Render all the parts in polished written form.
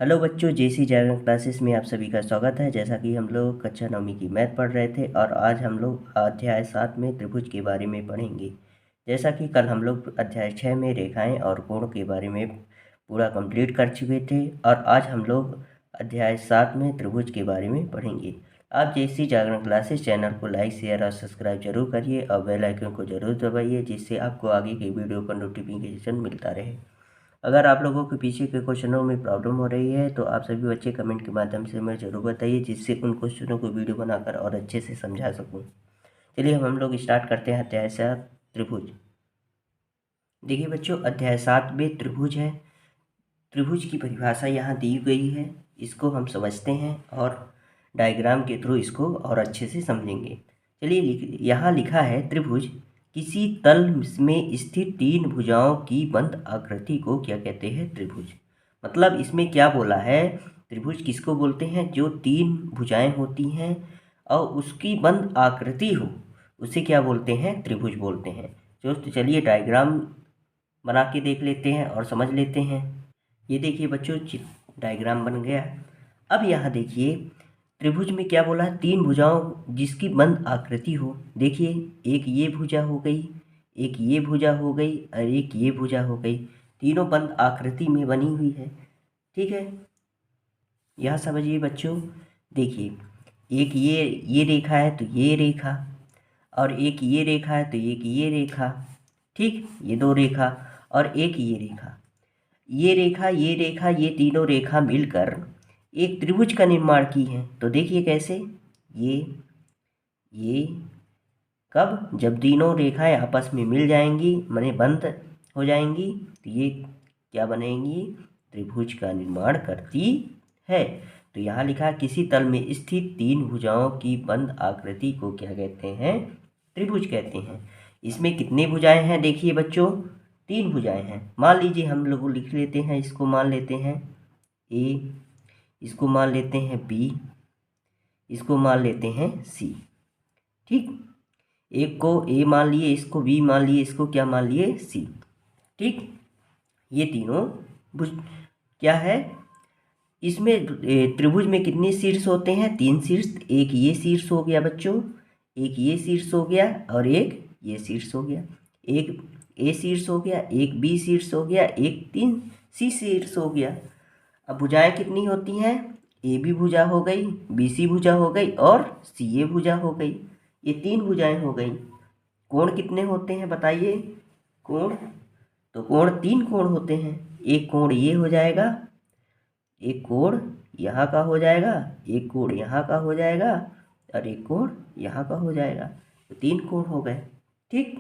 Hello बच्चों, जेसी जागरण classes में आप सभी का स्वागत है। जैसा कि हम लोग कक्षा 9वीं की मैथ पढ़ रहे थे और आज हम लोग अध्याय 7 में त्रिभुज के बारे में पढ़ेंगे। जैसा कि कल हम लोग अध्याय 6 में रेखाएं और कोण के बारे में पूरा कंप्लीट कर चुके थे और आज हम लोग अध्याय 7 में त्रिभुज के बारे में पढ़ेंगे। आप जेसी जागरण क्लासेस चैनल को लाइक, शेयर और सब्सक्राइब जरूर करिए और बेल आइकन को जरूर दबाइए, जिससे आपको आगे की वीडियो का नोटिफिकेशन मिलता रहे। अगर आप लोगों के पीछे के क्वेश्चनों में प्रॉब्लम हो रही है तो आप सभी बच्चे कमेंट के माध्यम से हमें जरूर बताइए, जिससे उन क्वेश्चनों को वीडियो बनाकर और अच्छे से समझा सकूं। चलिए हम लोग स्टार्ट करते हैं अध्याय 7 त्रिभुज। देखिए बच्चों, अध्याय 7 में त्रिभुज है। त्रिभुज की परिभाषा यहाँ दी गई है, इसको हम समझते हैं और डायग्राम के थ्रू इसको और अच्छे से समझेंगे। चलिए, यहाँ लिखा है त्रिभुज किसी तल में स्थित तीन भुजाओं की बंद आकृति को क्या कहते हैं? त्रिभुज। मतलब इसमें क्या बोला है, त्रिभुज किसको बोलते हैं? जो तीन भुजाएं होती हैं और उसकी बंद आकृति हो, उसे क्या बोलते हैं? त्रिभुज बोलते हैं। तो चलिए डायग्राम बना के देख लेते हैं और समझ लेते हैं। ये देखिए बच्चों, डायग्राम बन गया। अब यहाँ देखिए त्रिभुज में क्या बोला है? तीन भुजाओं जिसकी बंद आकृति हो। देखिए, एक ये भुजा हो गई, एक ये भुजा हो गई और एक ये भुजा हो गई। तीनों बंद आकृति में बनी हुई है। ठीक है, यह समझिए बच्चों। देखिए, एक ये रेखा है तो ये रेखा, और एक ये रेखा है तो एक ये रेखा। ठीक, ये दो रेखा और एक ये रेखा। ये रेखा, ये रेखा, ये तीनों रेखा मिलकर एक त्रिभुज का निर्माण की है। तो देखिए कैसे, ये कब? जब तीनों रेखाएं आपस में मिल जाएंगी, माने बंद हो जाएंगी, तो ये क्या बनेंगी? त्रिभुज का निर्माण करती है। तो यहाँ लिखा है किसी तल में स्थित तीन भुजाओं की बंद आकृति को क्या कहते हैं? त्रिभुज कहते हैं। इसमें कितने भुजाएं हैं? देखिए बच्चों, तीन भुजाएं हैं। मान लीजिए हम लोग लिख लेते हैं, इसको मान लेते हैं ए, इसको मान लेते हैं बी, इसको मान लेते हैं सी। ठीक, एक को ए मान लिए, इसको बी मान लिए, इसको क्या मान लिए? सी। ठीक, ये तीनों भुज क्या है? इसमें त्रिभुज में कितने शीर्ष होते हैं? तीन शीर्ष। एक ये शीर्ष हो गया बच्चों, एक ये शीर्ष हो गया और एक ये शीर्ष हो गया। एक ए शीर्ष हो गया, एक बी शीर्ष हो गया, एक तीन सी शीर्ष हो गया। अब भुजाएं कितनी होती हैं? ए बी भुजा हो गई, बी सी भुजा हो गई और सी ए भुजा हो गई। ये तीन भुजाएं हो गई। कोण कितने होते हैं बताइए? कोण, तो कोण तीन कोण होते हैं। एक कोण ये हो जाएगा, एक कोण यहाँ का हो जाएगा, एक कोण यहाँ का हो जाएगा और एक कोण यहाँ का हो जाएगा। तो तीन कोण हो गए। ठीक,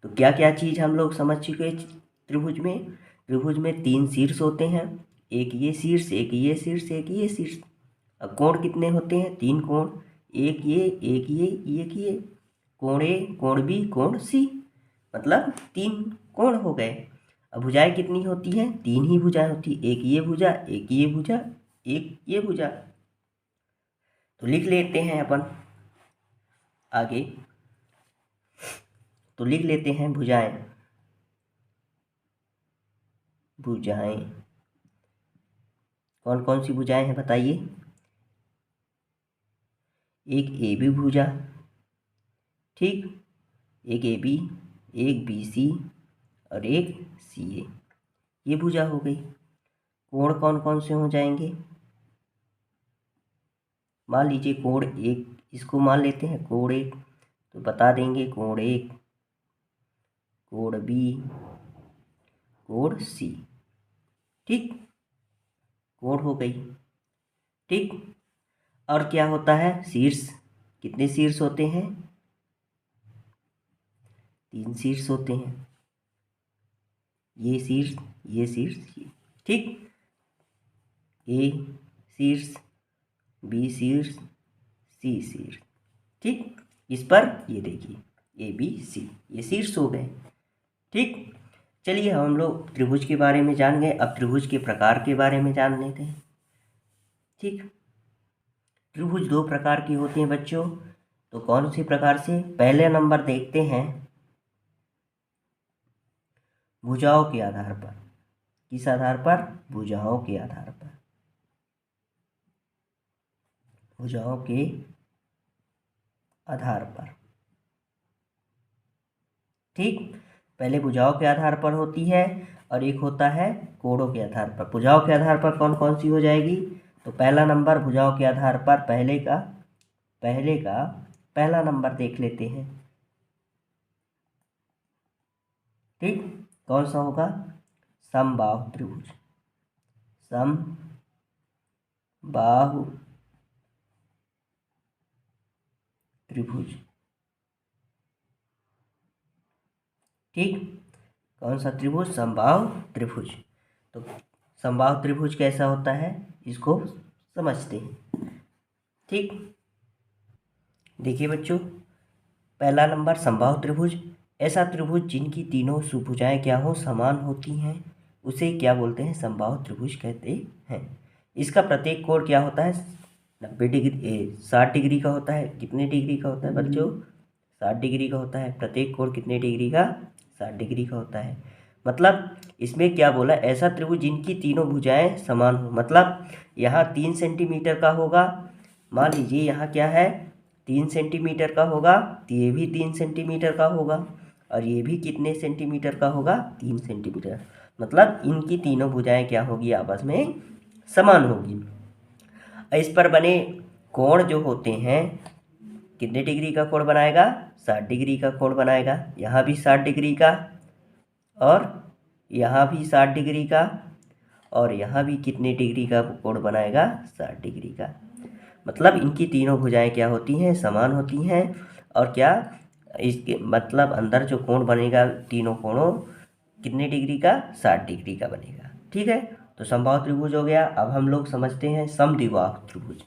तो क्या क्या चीज़ हम लोग समझ चुके त्रिभुज में? त्रिभुज में तीन शीर्ष होते हैं, एक ये शीर्ष, एक ये शीर्ष, एक ये शीर्ष। अब कोण कितने होते हैं? तीन कोण, एक ये, एक ये, एक ये। कोण ए, कोण बी, कोण सी, मतलब तीन कोण हो गए। अब भुजाएं कितनी होती हैं? तीन ही भुजाएं होती, एक ये भुजा, एक ये भुजा, एक ये भुजा। तो लिख लेते हैं अपन आगे, तो लिख लेते हैं भुजाएं। भुजाएं कौन कौन सी भुजाएं हैं बताइए? एक ए बी भुजा, ठीक, एक ए बी, एक बी सी और एक सी ए। ये भुजा हो गई। कोण कौन कौन से हो जाएंगे? मान लीजिए कोण एक, इसको मान लेते हैं कोण एक, तो बता देंगे कोण एक, कोण बी, कोण सी। ठीक, कोण हो गई। ठीक, और क्या होता है? शीर्ष। कितने शीर्ष होते हैं? तीन शीर्ष होते हैं। ये शीर्ष, ये शीर्ष, ये। ठीक, ए शीर्ष, बी शीर्ष, सी शीर्ष। ठीक, इस पर ये देखिए ए बी सी, ये शीर्ष हो गए। ठीक, चलिए हम लोग त्रिभुज के बारे में जान गए, अब त्रिभुज के प्रकार के बारे में जान लेते हैं। ठीक, त्रिभुज दो प्रकार के होते हैं बच्चों। तो कौन से प्रकार से? पहले नंबर देखते हैं भुजाओं के आधार पर। किस आधार पर? भुजाओं के आधार पर। भुजाओं के आधार पर। ठीक, पहले भुजाओं के आधार पर होती है और एक होता है कोणों के आधार पर। भुजाओं के आधार पर कौन कौन सी हो जाएगी? तो पहला नंबर भुजाओं के आधार पर पहले का पहला नंबर देख लेते हैं। ठीक, कौन सा होगा? समबाहु त्रिभुज। समबाहु त्रिभुज। ठीक, कौन सा त्रिभुज? समबाहु त्रिभुज। तो समबाहु त्रिभुज कैसा होता है, इसको समझते हैं। ठीक, देखिए बच्चों, पहला नंबर समबाहु त्रिभुज, ऐसा त्रिभुज जिनकी तीनों सुभुजाएं क्या हो? समान होती हैं, उसे क्या बोलते हैं? समबाहु त्रिभुज कहते हैं। इसका प्रत्येक कोण क्या होता है? 90 डिग्री 60 डिग्री का होता है। कितने डिग्री का होता है बच्चों? 60 डिग्री का होता है। प्रत्येक कोण कितने डिग्री का? 60 डिग्री का होता है। मतलब इसमें क्या बोला? ऐसा त्रिभुज जिनकी तीनों भुजाएं समान हो। मतलब यहाँ 3 सेंटीमीटर का होगा, मान लीजिए यहाँ क्या है, 3 सेंटीमीटर का होगा, तो ये भी 3 सेंटीमीटर का होगा, और ये भी कितने सेंटीमीटर का होगा? 3 सेंटीमीटर। मतलब इनकी तीनों भुजाएं क्या होगी? आपस में समान होगी। इस पर बने कोण जो होते हैं, कितने डिग्री का कोण बनाएगा? 60 डिग्री का कोण बनाएगा। यहाँ भी 60 डिग्री का, और यहाँ भी 60 डिग्री का, और यहाँ भी कितने डिग्री का कोण बनाएगा? 60 डिग्री का। मतलब इनकी तीनों भुजाएं क्या होती हैं? समान होती हैं। और क्या इसके मतलब अंदर जो कोण बनेगा तीनों कोणों कितने डिग्री का? 60 डिग्री का बनेगा। ठीक है, तो समबाहु त्रिभुज हो गया। अब हम लोग समझते हैं समद्विबाहु त्रिभुज।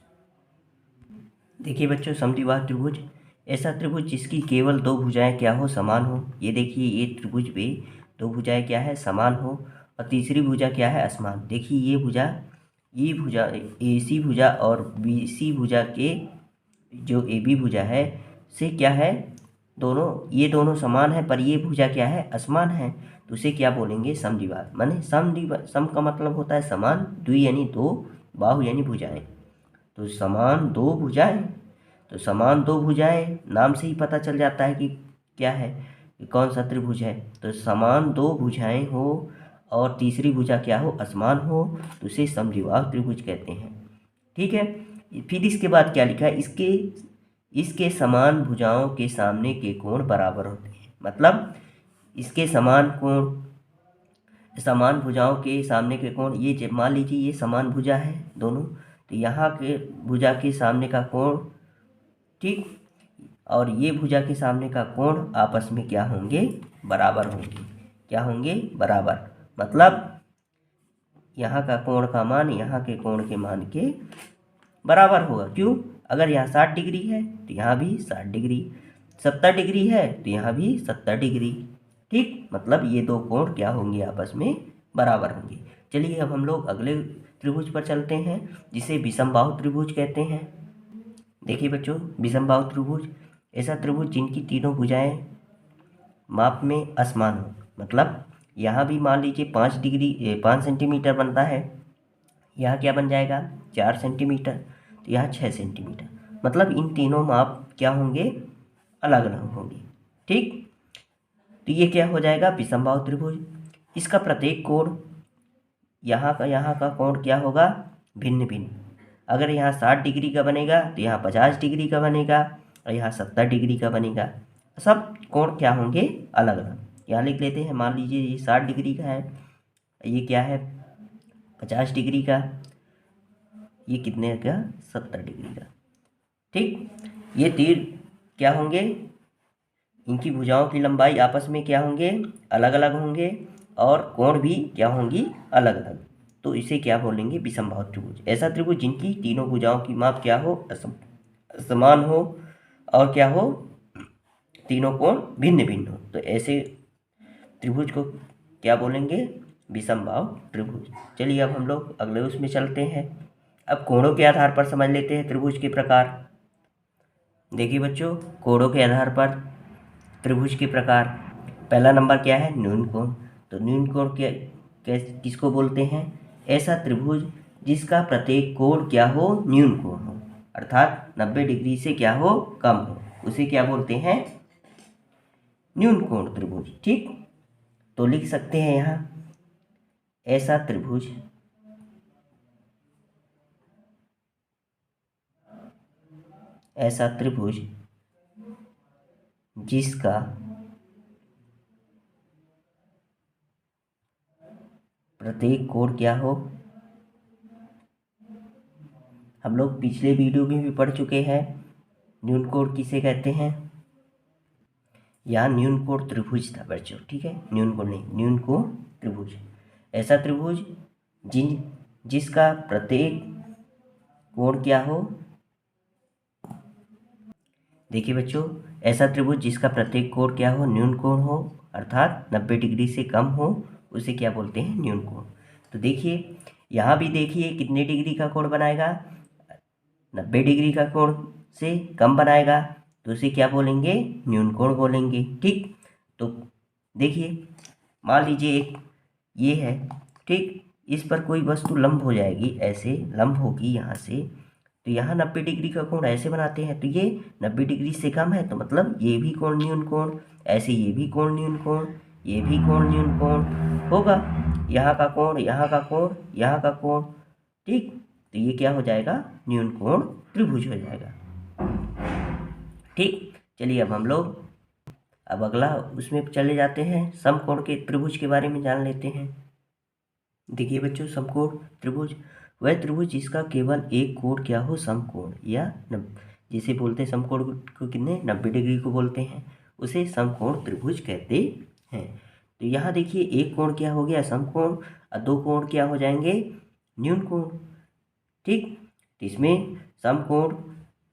देखिए बच्चों, समद्विबाहु त्रिभुज, ऐसा त्रिभुज जिसकी केवल दो भुजाएं क्या हो? समान हो। ये देखिए, ये त्रिभुज पे दो भुजाएं क्या है? समान हो, और तीसरी भुजा क्या है? असमान। देखिए ये भुजा AC भुजा और BC भुजा के जो AB भुजा है से क्या है? ये दोनों समान है, पर ये भुजा क्या है? असमान है। तो उसे क्या बोलेंगे? समद्विबाहु। माने सम का मतलब होता है समान, द्वि यानी दो, बाहु यानी भुजाएं। तो समान दो भुजाएं, तो समान दो भुजाएं नाम से ही पता चल जाता है कि क्या है, कि कौन सा त्रिभुज है। तो समान दो भुजाएं हो और तीसरी भुजा क्या हो? असमान हो, तो उसे समद्विबाहु त्रिभुज कहते हैं। ठीक है, फिर इसके बाद क्या लिखा है? इसके समान भुजाओं के सामने के कोण बराबर होते हैं। मतलब इसके समान भुजाओं के सामने के कोण, ये मान लीजिए ये समान भुजा है दोनों, तो यहाँ के भुजा के सामने का कोण, ठीक, और ये भुजा के सामने का कोण आपस में क्या होंगे? बराबर होंगे। क्या होंगे? बराबर। मतलब यहाँ का कोण का मान यहाँ के कोण के मान के बराबर होगा। क्यों? अगर यहाँ 60 डिग्री है तो यहाँ भी 60 डिग्री, 70 डिग्री है तो यहाँ भी 70 डिग्री। ठीक, मतलब ये दो कोण क्या होंगे? आपस में बराबर होंगे। चलिए अब हम लोग अगले त्रिभुज पर चलते हैं, जिसे विषमबाहु त्रिभुज कहते हैं। देखिए बच्चों, विषमबाहु त्रिभुज, ऐसा त्रिभुज जिनकी तीनों भुजाएं माप में असमान हो। मतलब यहाँ भी मान लीजिए 5 सेंटीमीटर बनता है, यहाँ क्या बन जाएगा? 4 सेंटीमीटर, तो यहाँ 6 सेंटीमीटर। मतलब इन तीनों माप क्या होंगे? अलग अलग होंगे। ठीक, तो ये क्या हो जाएगा? विषमबाहु त्रिभुज। इसका प्रत्येक कोण, यहाँ का कोण क्या होगा? भिन्न भिन्न। अगर यहाँ 60 डिग्री का बनेगा तो यहाँ 50 डिग्री का बनेगा, और यहाँ 70 डिग्री का बनेगा। सब कोण क्या होंगे? अलग अलग। यहाँ लिख लेते हैं, मान लीजिए ये 60 डिग्री का है, ये क्या है? 50 डिग्री का, ये कितने का? 70 डिग्री का। ठीक, ये तीर क्या होंगे? इनकी भुजाओं की लंबाई आपस में क्या होंगे? अलग अलग होंगे, और कोण भी क्या होंगी? अलग अलग। तो इसे क्या बोलेंगे? विषमबाहु त्रिभुज। ऐसा त्रिभुज जिनकी तीनों भुजाओं की माप क्या हो? समान हो, और क्या हो? तीनों कोण भिन्न भिन्न हो। तो ऐसे त्रिभुज को क्या बोलेंगे? विषमबाहु त्रिभुज। चलिए अब हम लोग अगले उसमें चलते हैं। अब कोणों के आधार पर समझ लेते हैं त्रिभुज के प्रकार। देखिए बच्चों, कोणों के आधार पर त्रिभुज के प्रकार। पहला नंबर क्या है? न्यून कोण। तो न्यून कोण किसको बोलते हैं? ऐसा त्रिभुज जिसका प्रत्येक कोण क्या हो? न्यून कोण हो। अर्थात 90 डिग्री से क्या हो, कम हो, उसे क्या बोलते हैं, न्यून कोण त्रिभुज। ठीक, तो लिख सकते हैं यहाँ ऐसा त्रिभुज जिसका प्रत्येक कोण क्या हो, हम लोग पिछले वीडियो में भी पढ़ चुके हैं, न्यून कोण किसे कहते हैं। यहाँ न्यून कोण त्रिभुज था बच्चों, ठीक है, न्यून कोण नहीं, न्यून कोण त्रिभुज, ऐसा त्रिभुज जिसका प्रत्येक कोण क्या हो। देखिए बच्चों, ऐसा त्रिभुज जिसका प्रत्येक कोण क्या हो, न्यून कोण हो, अर्थात 90 डिग्री से कम हो, उसे क्या बोलते हैं, न्यून कोण। तो देखिए यहाँ भी देखिए कितने डिग्री का कोण बनाएगा, 90 डिग्री का कोण से कम बनाएगा, तो उसे क्या बोलेंगे, न्यून कोण बोलेंगे। ठीक, तो देखिए मान लीजिए एक ये है, ठीक, इस पर कोई वस्तु लंब हो जाएगी, ऐसे लंब होगी यहाँ से, तो यहाँ 90 डिग्री का कोण ऐसे बनाते हैं, तो ये 90 डिग्री से कम है, तो मतलब ये भी कोण न्यून कोण, ऐसे ये भी कोण न्यून कोण, ये भी कोण न्यून कोण होगा, यहाँ का कोण, यहाँ का कोण, यहाँ का कोण। ठीक, तो ये क्या हो जाएगा, न्यून कोण त्रिभुज हो जाएगा। ठीक, चलिए अब हम लोग अब अगला उसमें चले जाते हैं, समकोण के त्रिभुज के बारे में जान लेते हैं। देखिए बच्चों, समकोण त्रिभुज वह त्रिभुज जिसका केवल एक कोण क्या हो, समकोण, या जिसे बोलते हैं समकोण को कितने, 90 डिग्री को बोलते हैं, उसे समकोण त्रिभुज कहते हैं। तो यहाँ देखिए एक कोण क्या हो गया, समकोण, और दो कोण क्या हो जाएंगे, न्यून कोण। ठीक, तो इसमें समकोण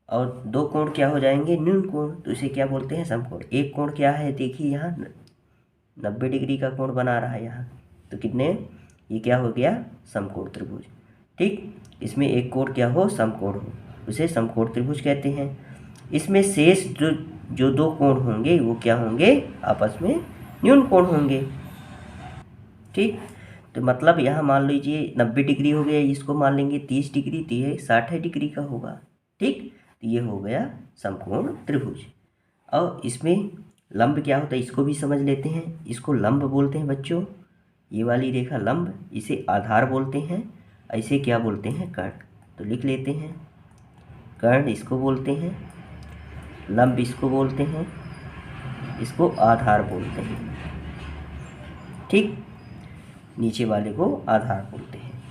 और दो कोण क्या हो जाएंगे, न्यून कोण, तो इसे क्या बोलते हैं, समकोण। एक कोण क्या है, देखिए यहाँ 90 डिग्री का कोण बना रहा है यहाँ, तो कितने, ये क्या हो गया, समकोण त्रिभुज। ठीक, इसमें एक कोण क्या हो, समकोण हो, उसे समकोण त्रिभुज कहते हैं। इसमें शेष जो दो कोण होंगे वो क्या होंगे, आपस में न्यून कोण होंगे। ठीक, तो मतलब यहाँ मान लीजिए 90 डिग्री हो गया, इसको मान लेंगे 30 डिग्री, तो ये 60 डिग्री का होगा। ठीक, तो ये हो गया समकोण त्रिभुज। और इसमें लंब क्या होता है, इसको भी समझ लेते हैं। इसको लंब बोलते हैं बच्चों, ये वाली रेखा लंब, इसे आधार बोलते हैं, ऐसे क्या बोलते हैं, कर्ण। तो लिख लेते हैं, कर्ण इसको बोलते हैं, लंब इसको बोलते हैं, इसको आधार बोलते हैं। ठीक, नीचे वाले को आधार बोलते हैं।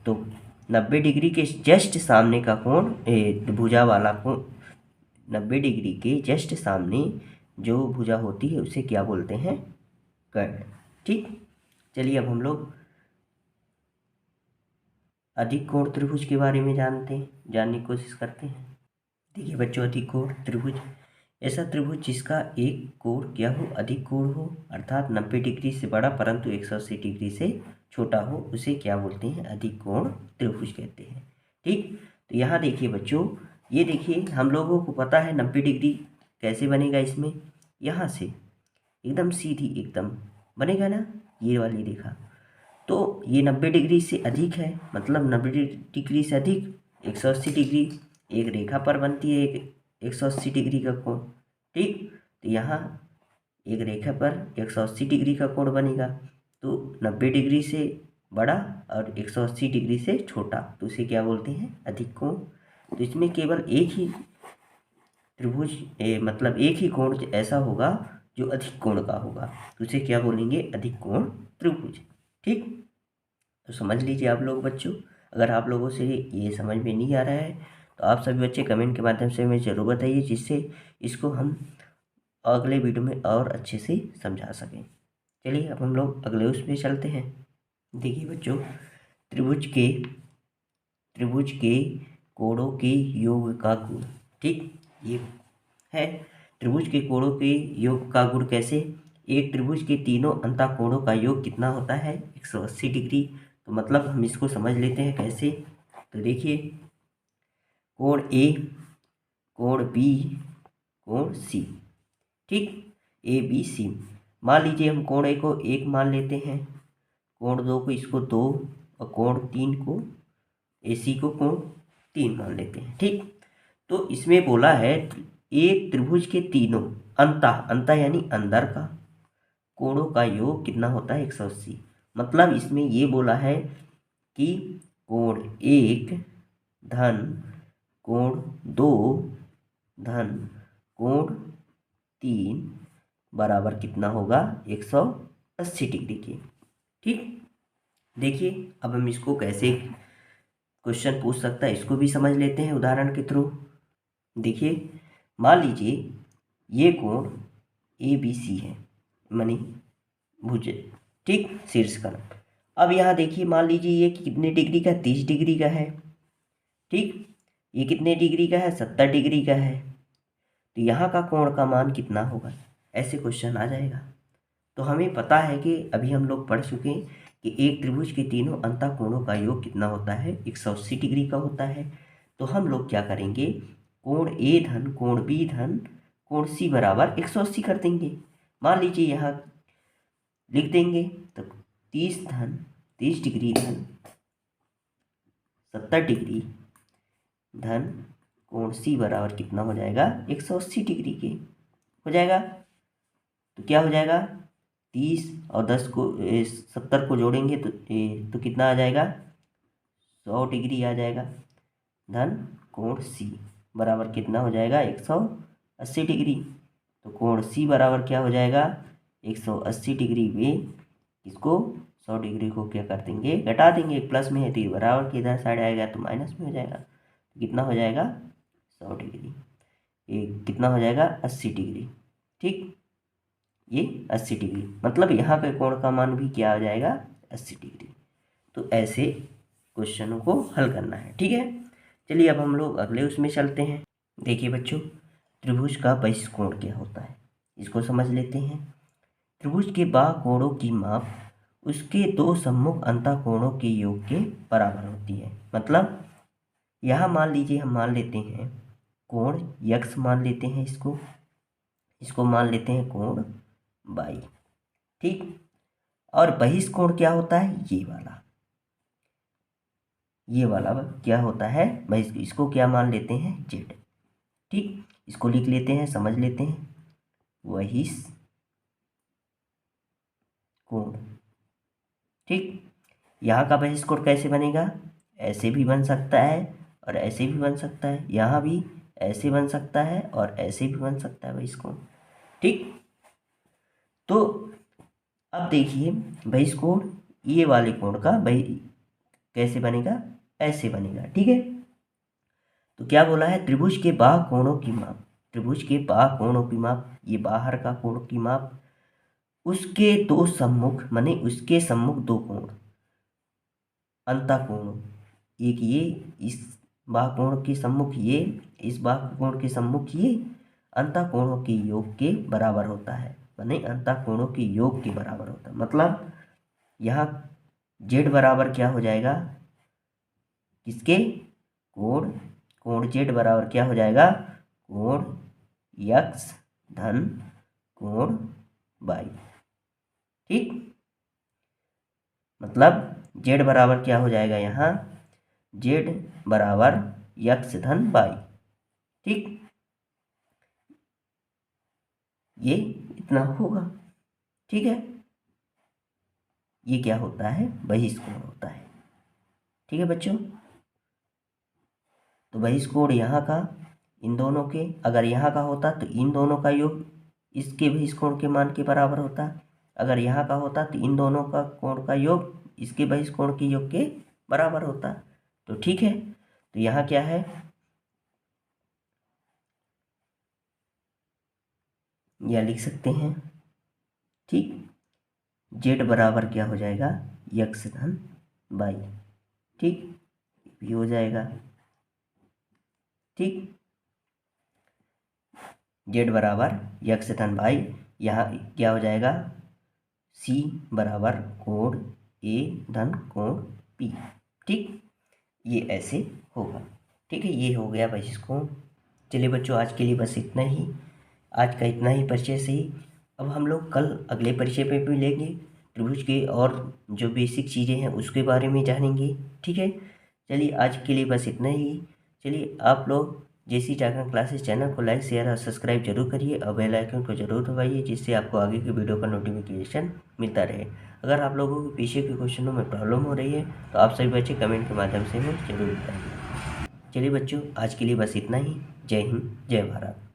तो 90 डिग्री के जस्ट सामने का कोण, भुजा वाला कोण, 90 डिग्री के जस्ट सामने जो भुजा होती है उसे क्या बोलते हैं, कर्ण। ठीक, चलिए अब हम लोग अधिक कोण त्रिभुज के बारे में जानने की कोशिश करते हैं। देखिए बच्चों, अधिक कोण त्रिभुज ऐसा त्रिभुज जिसका एक कोण क्या हो, अधिक कोण हो, अर्थात 90 डिग्री से बड़ा परंतु 180 डिग्री से छोटा हो, उसे क्या बोलते हैं, अधिक कोण त्रिभुज कहते हैं। ठीक, तो यहाँ देखिए बच्चों, ये देखिए हम लोगों को पता है 90 डिग्री कैसे बनेगा, इसमें यहाँ से एकदम सीधी एकदम बनेगा ना, ये वाली रेखा। तो ये 90 डिग्री से अधिक है, मतलब 90 डिग्री से अधिक 180 डिग्री एक रेखा पर बनती है, एक 180 डिग्री का कोण। ठीक, तो यहाँ एक रेखा पर 180 डिग्री का कोण बनेगा, तो 90 डिग्री से बड़ा और 180 डिग्री से छोटा, तो उसे क्या बोलते हैं, अधिक कोण। तो इसमें केवल एक ही त्रिभुज मतलब एक ही कोण ऐसा होगा जो अधिक कोण का होगा, तो उसे क्या बोलेंगे, अधिक कोण त्रिभुज। ठीक, तो समझ लीजिए आप लोग बच्चों। अगर आप लोगों से ये समझ में नहीं आ रहा है तो आप सभी बच्चे कमेंट के माध्यम से हमें ज़रूर बताइए, जिससे इसको हम अगले वीडियो में और अच्छे से समझा सकें। चलिए अब हम लोग अगले उसमें चलते हैं। देखिए बच्चों, त्रिभुज के कोणों के योग का गुण। ठीक, ये है त्रिभुज के कोणों के योग का गुण कैसे, एक त्रिभुज के तीनों अंतःकोणों का योग कितना होता है, 180 डिग्री। तो मतलब हम इसको समझ लेते हैं कैसे। तो देखिए, कोण ए, कोण बी, कोण सी। ठीक, ए बी सी, मान लीजिए हम कोण ए को 1 मान लेते हैं, कोण 2 को इसको 2, और कोण 3 को AC को कोण 3 मान लेते हैं। ठीक, तो इसमें बोला है एक त्रिभुज के तीनों अंतः यानी अंदर का कोणों का योग कितना होता है 180। मतलब इसमें ये बोला है कि कोण 1 धन कोण 2 धन कोण 3 बराबर कितना होगा 180 डिग्री के। ठीक, देखिए अब हम इसको कैसे क्वेश्चन पूछ सकता है इसको भी समझ लेते हैं उदाहरण के थ्रू। देखिए मान लीजिए ये कोण ABC है, मानी भुज, ठीक, शीर्ष कोण। अब यहाँ देखिए मान लीजिए ये कितने डिग्री का 30 डिग्री का है। ठीक, ये कितने डिग्री का है 70 डिग्री का है। तो यहाँ का कोण का मान कितना होगा, ऐसे क्वेश्चन आ जाएगा। तो हमें पता है कि अभी हम लोग पढ़ चुके हैं कि एक त्रिभुज के तीनों अंतः कोणों का योग कितना होता है 180 डिग्री का होता है। तो हम लोग क्या करेंगे, कोण A धन कोण B धन कोण C बराबर 180 कर देंगे। मान लीजिए यहाँ लिख देंगे तो 30 डिग्री धन 70 डिग्री धन कोण C बराबर कितना हो जाएगा 180 डिग्री के हो जाएगा। तो क्या हो जाएगा 30 और 10 को 70 को जोड़ेंगे तो कितना आ जाएगा 100 डिग्री आ जाएगा धन कोण C बराबर कितना हो जाएगा 180 डिग्री। तो कोण C बराबर क्या हो जाएगा 180 डिग्री में इसको 100 डिग्री को क्या कर देंगे घटा देंगे, प्लस में है तो ये बराबर के इधर साइड आएगा तो माइनस में हो जाएगा। तो कितना हो जाएगा 100 डिग्री, ये कितना हो जाएगा 80 डिग्री। ठीक, ये 80 डिग्री मतलब यहाँ पे कोण का मान भी क्या आ जाएगा 80 डिग्री। तो ऐसे क्वेश्चनों को हल करना है। ठीक है, चलिए अब हम लोग अगले उसमें चलते हैं। देखिए बच्चों, त्रिभुज का बहिष्कोण क्या होता है इसको समझ लेते हैं। त्रिभुज के बाह्य कोणों की माप उसके दो सम्मुख अंतः कोणों के योग के बराबर होती है। मतलब यहाँ मान लीजिए हम मान लेते हैं कोण x मान लेते हैं, इसको मान लेते हैं कोण y। ठीक, और बहिष्कोण क्या होता है ये वाला क्या होता है बहिष्कोण, इसको क्या मान लेते हैं z। ठीक, इसको लिख लेते हैं, समझ लेते हैं बहिष्कोण। ठीक, यहाँ का बहिष्कोण कैसे बनेगा, ऐसे भी बन सकता है और ऐसे भी बन सकता है, यहाँ भी ऐसे बन सकता है और ऐसे भी बन सकता है बहिष्कोण। ठीक, तो अब देखिए बहिष्कोण ये वाले कोण का कैसे बनेगा, ऐसे बनेगा। ठीक है, तो क्या बोला है त्रिभुज के बाह्य कोणों की माप, त्रिभुज के बाह्य कोणों की माप, ये बाहर का कोण की माप उसके दो सम्मुख माने उसके सम्मुख दो कोण अंतः कोण, एक ये इस बाह्य कोण के सम्मुख ये, इस बाह्य कोण के सम्मुख ये अंतः कोणों के योग के बराबर होता है, माने अंतः कोणों के योग के बराबर होता है। मतलब यहाँ z बराबर क्या हो जाएगा किसके, कोण z बराबर क्या हो जाएगा कोण x धन कोण y। ठीक, मतलब z बराबर क्या हो जाएगा यहाँ z बराबर x धन y। ठीक, ये इतना होगा। ठीक है, ये क्या होता है बहिष्कोण होता है। ठीक है बच्चों, तो बहिष्कोण यहाँ का इन दोनों के अगर यहाँ का होता तो इन दोनों का योग इसके बहिष्कोण के मान के बराबर होता, अगर यहाँ का होता तो इन दोनों का कोण का योग इसके बहिष्कोण के योग के बराबर होता। तो ठीक है, तो यहाँ क्या है या लिख सकते हैं। ठीक, z बराबर क्या हो जाएगा x धन y। ठीक, ये हो जाएगा। ठीक, z बराबर x धन y, यहाँ क्या हो जाएगा c बराबर कोण a धन कोण p। ठीक, ये ऐसे होगा। ठीक है, ये हो गया बहिष्कोण। चलिए बच्चों, आज के लिए बस इतना ही, आज का इतना ही परिचय से ही। अब हम लोग कल अगले परिचय पे भी लेंगे, त्रिभुज के और जो बेसिक चीज़ें हैं उसके बारे में जानेंगे। ठीक है, चलिए आज के लिए बस इतना ही। चलिए, आप लोग जेसी जागरण क्लासेस चैनल को लाइक, शेयर और सब्सक्राइब जरूर करिए और बेल आइकन को जरूर दबाइए, जिससे आपको आगे की वीडियो का नोटिफिकेशन मिलता रहे। अगर आप लोगों को पीछे के क्वेश्चनों में प्रॉब्लम हो रही है तो आप सभी बच्चे कमेंट के माध्यम से हमें जरूर बताइए। चलिए बच्चों, आज के लिए बस इतना ही। जय हिंद, जय भारत।